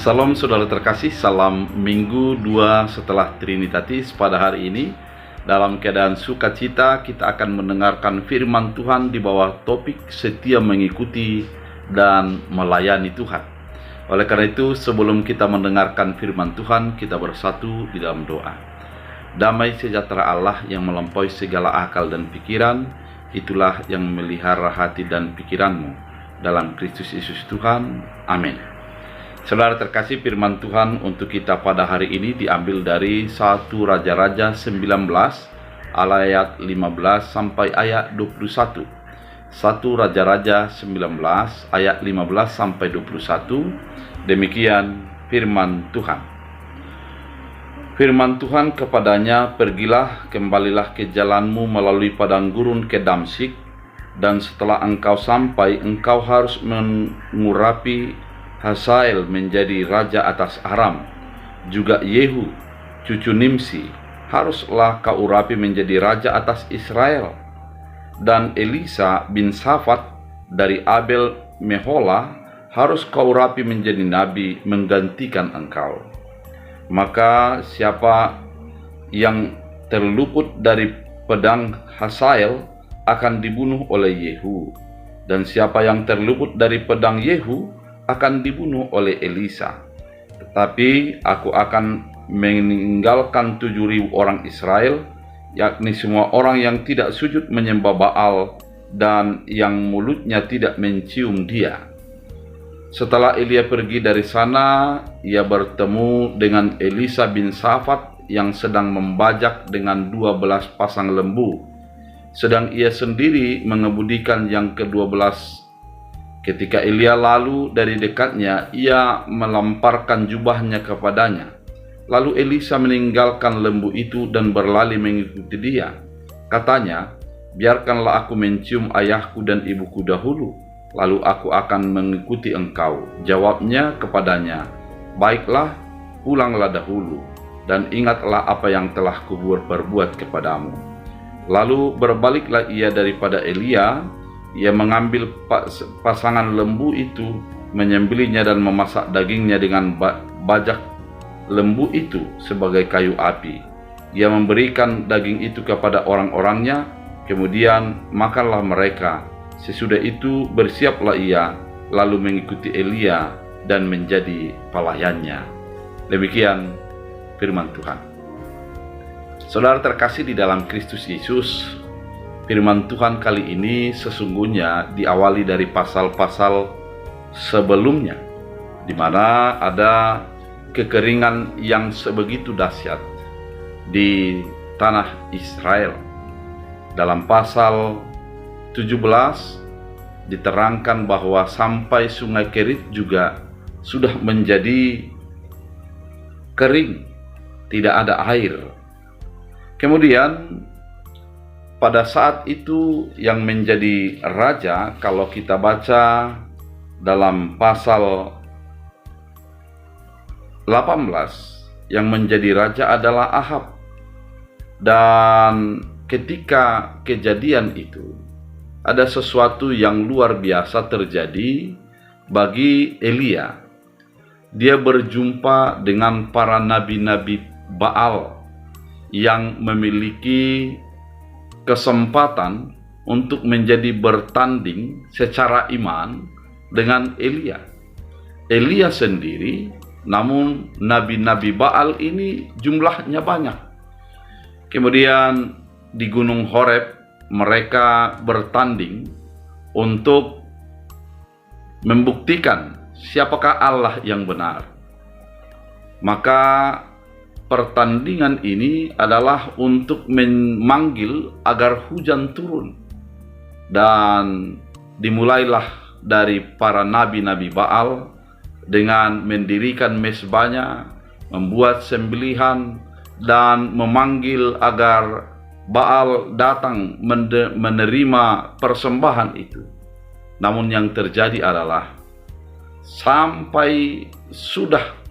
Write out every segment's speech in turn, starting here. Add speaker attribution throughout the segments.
Speaker 1: Salam saudara terkasih, salam Minggu 2 setelah Trinitatis. Pada hari ini, dalam keadaan sukacita, kita akan mendengarkan firman Tuhan di bawah topik setia mengikuti dan melayani Tuhan. Oleh karena itu, sebelum kita mendengarkan firman Tuhan, kita bersatu di dalam doa. Damai sejahtera Allah yang melampaui segala akal dan pikiran, itulah yang memelihara hati dan pikiranmu dalam Kristus Yesus Tuhan. Amin. Saudara terkasih, firman Tuhan untuk kita pada hari ini diambil dari 1 Raja-Raja 19 ayat 15 sampai ayat 21. 1 Raja-Raja 19 ayat 15 sampai 21. Demikian firman Tuhan. Firman Tuhan kepadanya, "Pergilah, kembalilah ke jalanmu melalui padang gurun ke Damsyik, dan setelah engkau sampai, engkau harus mengurapi Hazael menjadi raja atas Aram. Juga Yehu, cucu Nimsi, haruslah kau urapi menjadi raja atas Israel. Dan Elisa bin Safat dari Abel Mehola harus kau urapi menjadi nabi menggantikan engkau. Maka siapa yang terluput dari pedang Hazael akan dibunuh oleh Yehu, dan siapa yang terluput dari pedang Yehu akan dibunuh oleh Elisa. Tetapi aku akan meninggalkan 7.000 orang Israel, yakni semua orang yang tidak sujud menyembah Baal dan yang mulutnya tidak mencium dia." Setelah Elia pergi dari sana, ia bertemu dengan Elisa bin Safat yang sedang membajak dengan 12 pasang lembu, sedang ia sendiri mengemudikan yang ke-12. Ketika Elia lalu dari dekatnya, ia melemparkan jubahnya kepadanya. Lalu Elisa meninggalkan lembu itu dan berlari mengikuti dia. Katanya, "Biarkanlah aku mencium ayahku dan ibuku dahulu, lalu aku akan mengikuti engkau." Jawabnya kepadanya, "Baiklah, pulanglah dahulu, dan ingatlah apa yang telah kuperbuat kepadamu." Lalu berbaliklah ia daripada Elia. Ia mengambil pasangan lembu itu, menyembelihnya dan memasak dagingnya dengan bajak lembu itu sebagai kayu api. Ia memberikan daging itu kepada orang-orangnya, kemudian makanlah mereka. Sesudah itu bersiaplah ia, lalu mengikuti Elia dan menjadi pelayannya. Demikian firman Tuhan. Saudara terkasih di dalam Kristus Yesus, firman Tuhan kali ini sesungguhnya diawali dari pasal-pasal sebelumnya, di mana ada kekeringan yang sebegitu dahsyat di tanah Israel. Dalam pasal 17 diterangkan bahwa sampai sungai Kerit juga sudah menjadi kering, tidak ada air. Kemudian pada saat itu yang menjadi raja, kalau kita baca dalam pasal 18, yang menjadi raja adalah Ahab. Dan ketika kejadian itu, ada sesuatu yang luar biasa terjadi bagi Elia. Dia berjumpa dengan para nabi-nabi Baal yang memiliki kesempatan untuk menjadi bertanding secara iman dengan Elia. Elia sendiri, namun nabi-nabi Baal ini jumlahnya banyak. Kemudian di Gunung Horeb mereka bertanding untuk membuktikan siapakah Allah yang benar. Maka pertandingan ini adalah untuk memanggil agar hujan turun. Dan dimulailah dari para nabi-nabi Baal dengan mendirikan mezbahnya, membuat sembelihan, dan memanggil agar Baal datang menerima persembahan itu. Namun yang terjadi adalah sampai sudah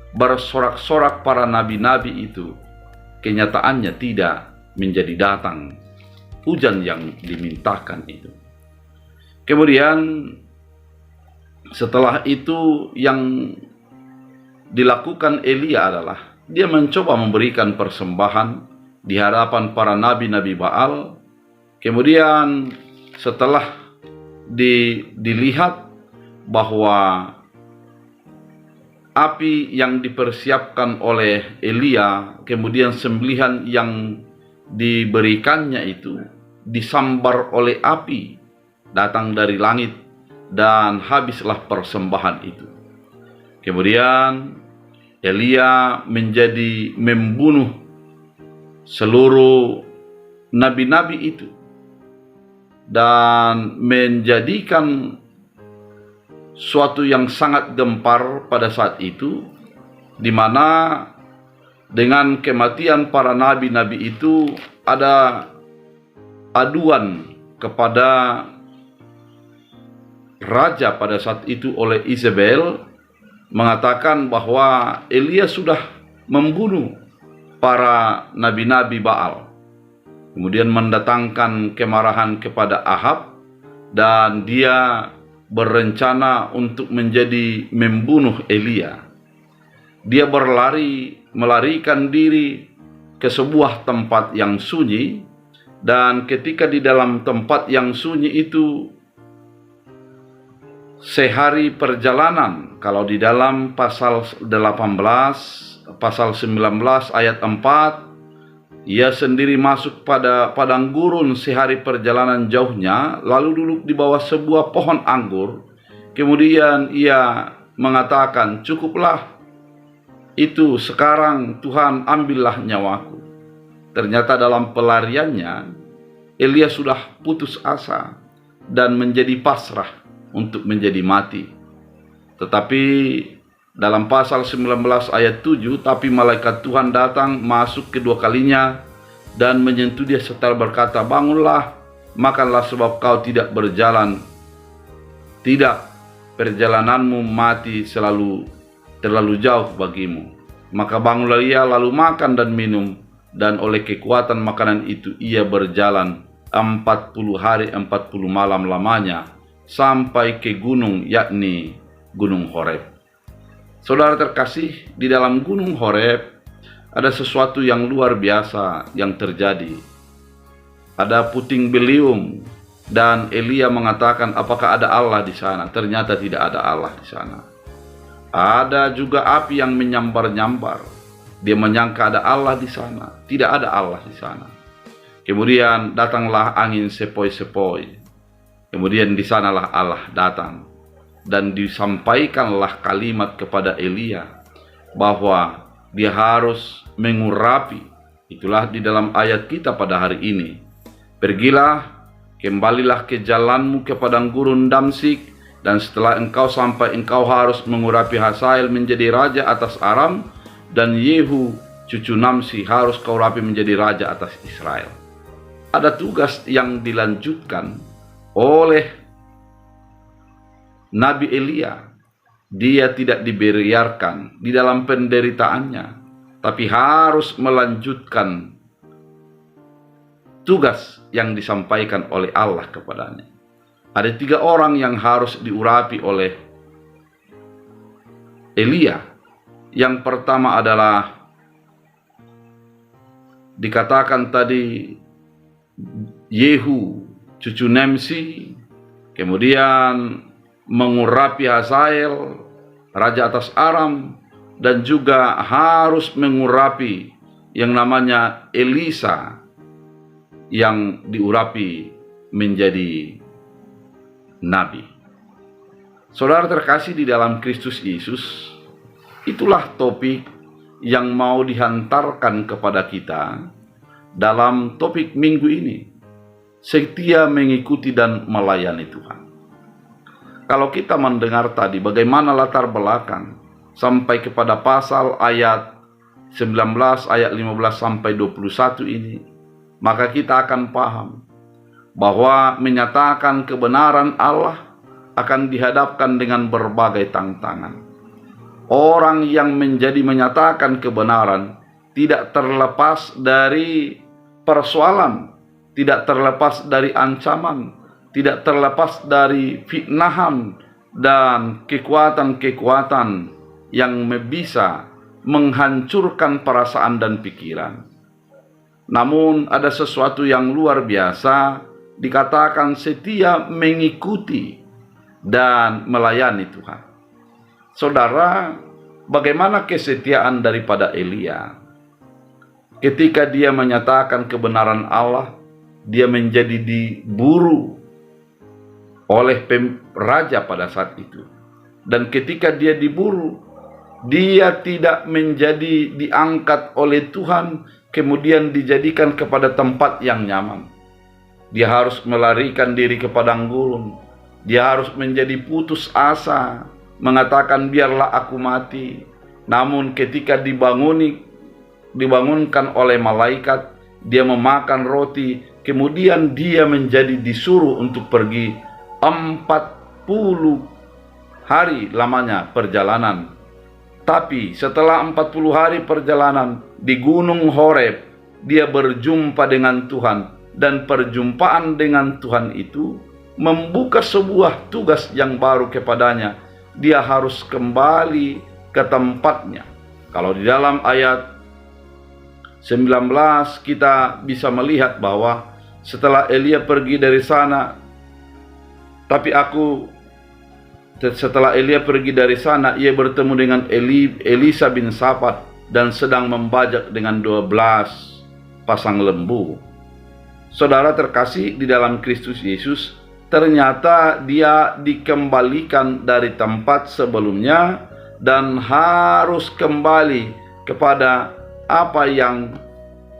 Speaker 1: bersorak-sorak para nabi-nabi itu, kenyataannya tidak menjadi datang hujan yang dimintakan itu. Kemudian setelah itu yang dilakukan Elia adalah dia mencoba memberikan persembahan di hadapan para nabi-nabi Baal. Kemudian setelah dilihat bahwa api yang dipersiapkan oleh Elia, kemudian sembelihan yang diberikannya itu disambar oleh api datang dari langit, dan habislah persembahan itu. Kemudian Elia menjadi membunuh seluruh nabi-nabi itu dan menjadikan suatu yang sangat gempar pada saat itu, di mana dengan kematian para nabi-nabi itu ada aduan kepada raja pada saat itu oleh Isabel, mengatakan bahwa Elia sudah membunuh para nabi-nabi Baal. Kemudian mendatangkan kemarahan kepada Ahab, dan dia berencana untuk membunuh Elia. Dia melarikan diri ke sebuah tempat yang sunyi, dan ketika di dalam tempat yang sunyi itu sehari perjalanan. Kalau di dalam pasal 18, pasal 19 ayat 4, ia sendiri masuk pada padang gurun sehari perjalanan jauhnya, lalu duduk di bawah sebuah pohon anggur. Kemudian ia mengatakan, "Cukuplah itu, sekarang Tuhan ambillah nyawaku." Ternyata dalam pelariannya Elia sudah putus asa dan menjadi pasrah untuk menjadi mati. Tetapi dalam pasal 19 ayat 7, tapi malaikat Tuhan datang masuk kedua kalinya dan menyentuh dia serta berkata, "Bangunlah, makanlah, sebab kau tidak berjalan. Tidak, perjalananmu mati terlalu jauh bagimu." Maka bangunlah ia lalu makan dan minum, dan oleh kekuatan makanan itu ia berjalan 40 hari 40 malam lamanya sampai ke gunung, yakni Gunung Horeb. Saudara terkasih, di dalam Gunung Horeb ada sesuatu yang luar biasa yang terjadi. Ada puting beliung, dan Elia mengatakan, "Apakah ada Allah di sana?" Ternyata tidak ada Allah di sana. Ada juga api yang menyambar-nyambar. Dia menyangka ada Allah di sana. Tidak ada Allah di sana. Kemudian datanglah angin sepoi-sepoi. Kemudian di sanalah Allah datang, dan disampaikanlah kalimat kepada Elia bahwa dia harus mengurapi. Itulah di dalam ayat kita pada hari ini. "Pergilah, kembalilah ke jalanmu ke padang gurun Damsik, dan setelah engkau sampai, engkau harus mengurapi Hazael menjadi raja atas Aram, dan Yehu cucu Namsi harus kau rapi menjadi raja atas Israel." Ada tugas yang dilanjutkan oleh Nabi Elia. Dia tidak dibiarkan di dalam penderitaannya, tapi harus melanjutkan tugas yang disampaikan oleh Allah kepadanya. Ada 3 orang yang harus diurapi oleh Elia. Yang pertama adalah dikatakan tadi Yehu cucu Nimsi, kemudian mengurapi Hazael raja atas Aram, dan juga harus mengurapi yang namanya Elisa yang diurapi menjadi nabi. Saudara terkasih di dalam Kristus Yesus, itulah topik yang mau dihantarkan kepada kita dalam topik minggu ini. Setia mengikuti dan melayani Tuhan. Kalau kita mendengar tadi bagaimana latar belakang sampai kepada pasal ayat 19, ayat 15 sampai 21 ini, maka kita akan paham bahwa menyatakan kebenaran Allah akan dihadapkan dengan berbagai tantangan. Orang yang menyatakan kebenaran tidak terlepas dari persoalan, tidak terlepas dari ancaman, tidak terlepas dari fitnahan dan kekuatan-kekuatan yang bisa menghancurkan perasaan dan pikiran. Namun ada sesuatu yang luar biasa, dikatakan setia mengikuti dan melayani Tuhan. Saudara, bagaimana kesetiaan daripada Elia? Ketika dia menyatakan kebenaran Allah, dia menjadi diburu oleh raja pada saat itu. Dan ketika dia diburu, dia tidak menjadi diangkat oleh Tuhan, kemudian dijadikan kepada tempat yang nyaman. Dia harus melarikan diri ke padang gurun. Dia harus menjadi putus asa, mengatakan biarlah aku mati. Namun ketika dibangunkan oleh malaikat, dia memakan roti, kemudian dia menjadi disuruh untuk pergi 40 hari lamanya perjalanan. Tapi setelah 40 hari perjalanan di Gunung Horeb, dia berjumpa dengan Tuhan. Dan perjumpaan dengan Tuhan itu membuka sebuah tugas yang baru kepadanya. Dia harus kembali ke tempatnya. Kalau di dalam ayat 19 kita bisa melihat bahwa setelah Elia pergi dari sana, setelah Elia pergi dari sana, ia bertemu dengan Elisa bin Safat dan sedang membajak dengan 12 pasang lembu. Saudara terkasih di dalam Kristus Yesus, ternyata dia dikembalikan dari tempat sebelumnya dan harus kembali kepada apa yang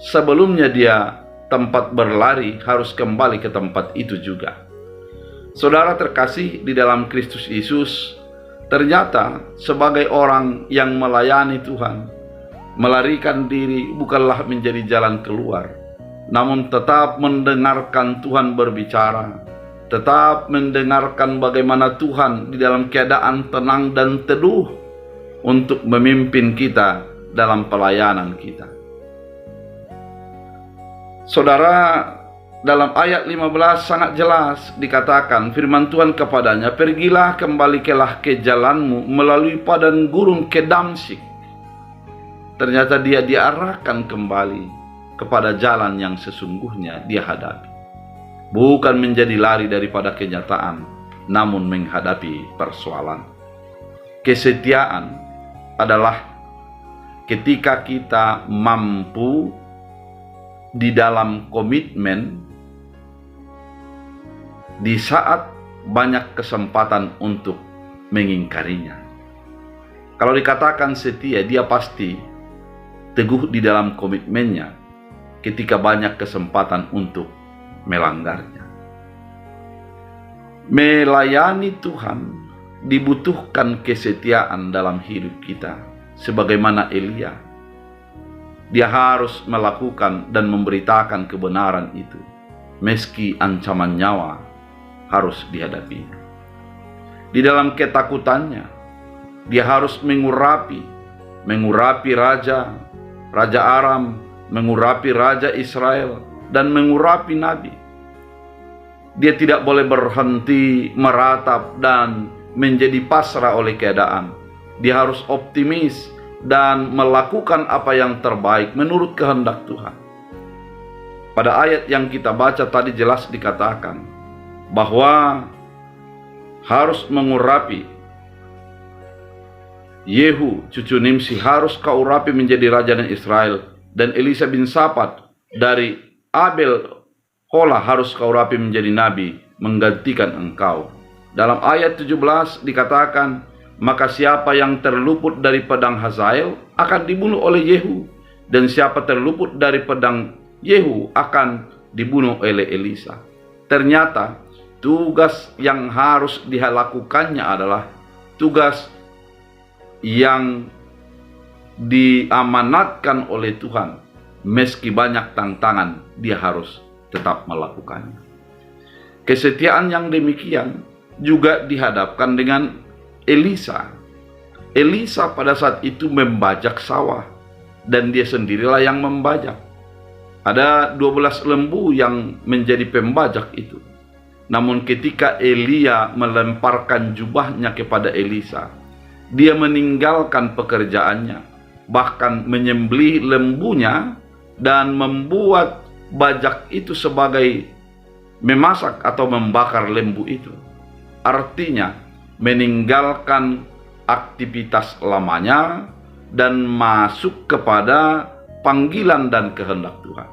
Speaker 1: sebelumnya dia tempat berlari, harus kembali ke tempat itu juga. Saudara terkasih di dalam Kristus Yesus, ternyata sebagai orang yang melayani Tuhan, melarikan diri bukanlah menjadi jalan keluar, namun tetap mendengarkan Tuhan berbicara, tetap mendengarkan bagaimana Tuhan di dalam keadaan tenang dan teduh untuk memimpin kita dalam pelayanan kita. Saudara, dalam ayat 15 sangat jelas dikatakan firman Tuhan kepadanya, pergilah kembalilah ke jalanmu melalui padang gurun ke Damsyik. Ternyata dia diarahkan kembali kepada jalan yang sesungguhnya dia hadapi. Bukan menjadi lari daripada kenyataan, namun menghadapi persoalan. Kesetiaan adalah ketika kita mampu di dalam komitmen di saat banyak kesempatan untuk mengingkarinya. Kalau dikatakan setia, dia pasti teguh di dalam komitmennya ketika banyak kesempatan untuk melanggarnya. Melayani Tuhan dibutuhkan kesetiaan dalam hidup kita. Sebagaimana Elia, dia harus melakukan dan memberitakan kebenaran itu, meski ancaman nyawa harus dihadapi. Di dalam ketakutannya, dia harus mengurapi Raja Aram, mengurapi Raja Israel, dan mengurapi Nabi. Dia tidak boleh berhenti meratap dan menjadi pasrah oleh keadaan. Dia harus optimis dan melakukan apa yang terbaik menurut kehendak Tuhan. Pada ayat yang kita baca tadi jelas dikatakan bahwa harus mengurapi Yehu cucu Nimsi, harus kau urapi menjadi raja dan Israel, dan Elisa bin Safat dari Abel Hola harus kau urapi menjadi nabi menggantikan engkau. Dalam ayat 17 dikatakan, maka siapa yang terluput dari pedang Hazael akan dibunuh oleh Yehu, dan siapa terluput dari pedang Yehu akan dibunuh oleh Elisa. Ternyata tugas yang harus dilakukannya adalah tugas yang diamanatkan oleh Tuhan. Meski banyak tantangan, dia harus tetap melakukannya. Kesetiaan yang demikian juga dihadapkan dengan Elisa. Elisa pada saat itu membajak sawah, dan dia sendirilah yang membajak. Ada 12 lembu yang menjadi pembajak itu. Namun ketika Elia melemparkan jubahnya kepada Elisa, dia meninggalkan pekerjaannya, bahkan menyembelih lembunya dan membuat bajak itu sebagai memasak atau membakar lembu itu. Artinya meninggalkan aktivitas lamanya dan masuk kepada panggilan dan kehendak Tuhan.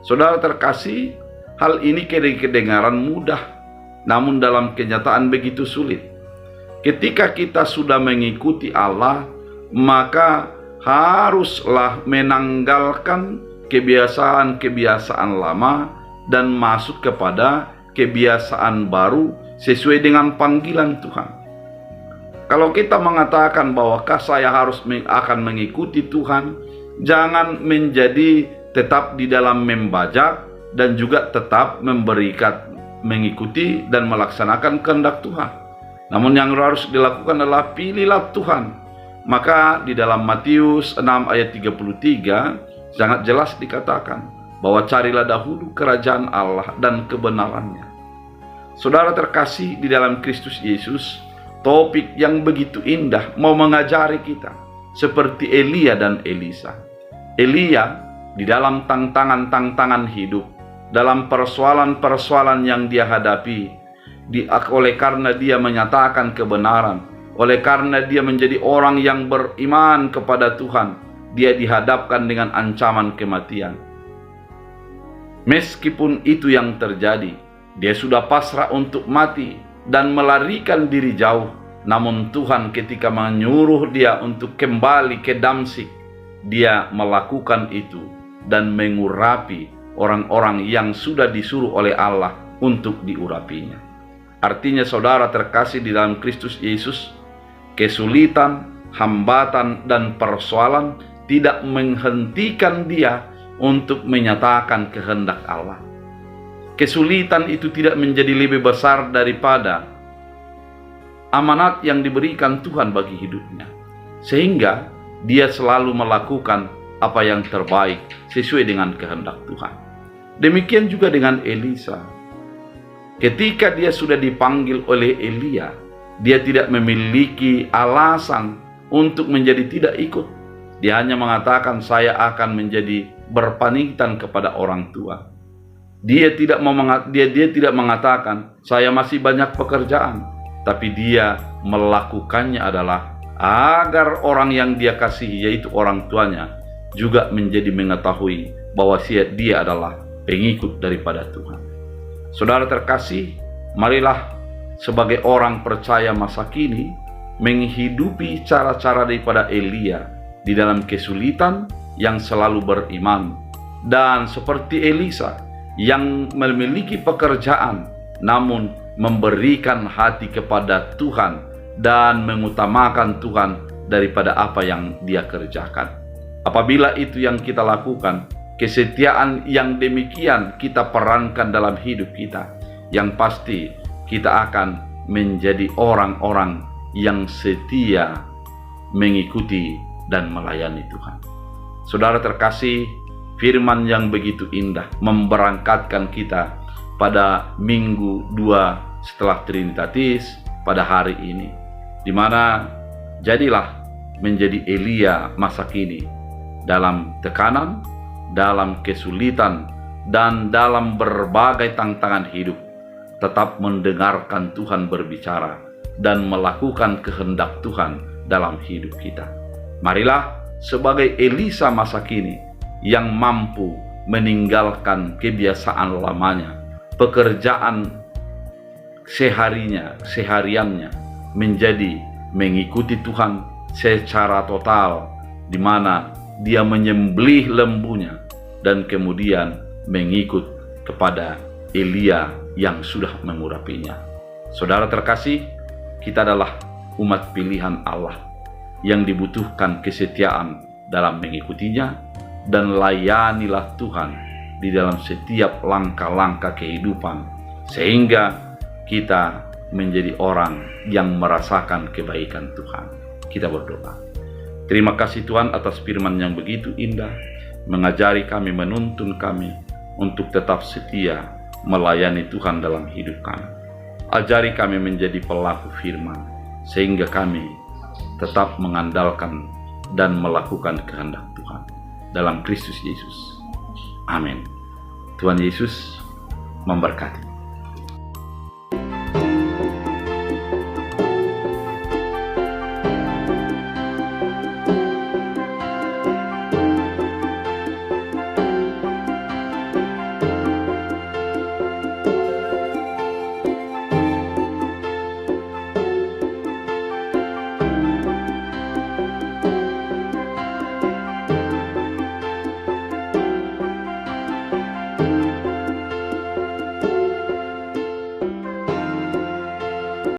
Speaker 1: Saudara terkasih, hal ini kedengaran mudah, namun dalam kenyataan begitu sulit. Ketika kita sudah mengikuti Allah, maka haruslah menanggalkan kebiasaan-kebiasaan lama dan masuk kepada kebiasaan baru sesuai dengan panggilan Tuhan. Kalau kita mengatakan bahwa saya akan mengikuti Tuhan, jangan menjadi tetap di dalam membajak dan juga tetap mengikuti dan melaksanakan kehendak Tuhan. Namun yang harus dilakukan adalah pilihlah Tuhan. Maka di dalam Matius 6 ayat 33 sangat jelas dikatakan bahwa carilah dahulu kerajaan Allah dan kebenarannya. Saudara terkasih di dalam Kristus Yesus, topik yang begitu indah mau mengajari kita seperti Elia dan Elisa. Elia di dalam tantangan-tantangan hidup, dalam persoalan-persoalan yang dia hadapi, oleh karena dia menyatakan kebenaran, oleh karena dia menjadi orang yang beriman kepada Tuhan, dia dihadapkan dengan ancaman kematian. Meskipun itu yang terjadi, dia sudah pasrah untuk mati dan melarikan diri jauh. Namun Tuhan ketika menyuruh dia untuk kembali ke Damsyik, dia melakukan itu dan mengurapi orang-orang yang sudah disuruh oleh Allah untuk diurapinya. Artinya saudara terkasih di dalam Kristus Yesus, kesulitan, hambatan, dan persoalan tidak menghentikan dia untuk menyatakan kehendak Allah. Kesulitan itu tidak menjadi lebih besar daripada amanat yang diberikan Tuhan bagi hidupnya, sehingga dia selalu melakukan apa yang terbaik sesuai dengan kehendak Tuhan. Demikian juga dengan Elisa. Ketika dia sudah dipanggil oleh Elia, dia tidak memiliki alasan untuk menjadi tidak ikut. Dia hanya mengatakan, saya akan menjadi berpamitan kepada orang tua. Dia tidak mengatakan, saya masih banyak pekerjaan. Tapi dia melakukannya adalah agar orang yang dia kasihi, yaitu orang tuanya, juga menjadi mengetahui bahwa dia adalah pengikut daripada Tuhan. Saudara terkasih, marilah sebagai orang percaya masa kini menghidupi cara-cara daripada Elia di dalam kesulitan yang selalu beriman, dan seperti Elisa yang memiliki pekerjaan namun memberikan hati kepada Tuhan dan mengutamakan Tuhan daripada apa yang dia kerjakan. Apabila itu yang kita lakukan, kesetiaan yang demikian kita perankan dalam hidup kita, yang pasti kita akan menjadi orang-orang yang setia mengikuti dan melayani Tuhan. Saudara terkasih, firman yang begitu indah memberangkatkan kita pada minggu 2 setelah Trinitatis pada hari ini, di mana jadilah menjadi Elia masa kini dalam tekanan, dalam kesulitan, dan dalam berbagai tantangan hidup, tetap mendengarkan Tuhan berbicara dan melakukan kehendak Tuhan dalam hidup kita. Marilah sebagai Elisa masa kini yang mampu meninggalkan kebiasaan lamanya, pekerjaan sehariannya menjadi mengikuti Tuhan secara total, di mana dia menyembelih lembunya dan kemudian mengikut kepada Elia yang sudah mengurapinya. Saudara terkasih, kita adalah umat pilihan Allah yang dibutuhkan kesetiaan dalam mengikutinya, dan layanilah Tuhan di dalam setiap langkah-langkah kehidupan, sehingga kita menjadi orang yang merasakan kebaikan Tuhan. Kita berdoa. Terima kasih Tuhan atas firman yang begitu indah, mengajari kami, menuntun kami untuk tetap setia melayani Tuhan dalam hidup kami. Ajari kami menjadi pelaku firman, sehingga kami tetap mengandalkan dan melakukan kehendak Tuhan dalam Kristus Yesus. Amin. Tuhan Yesus memberkati.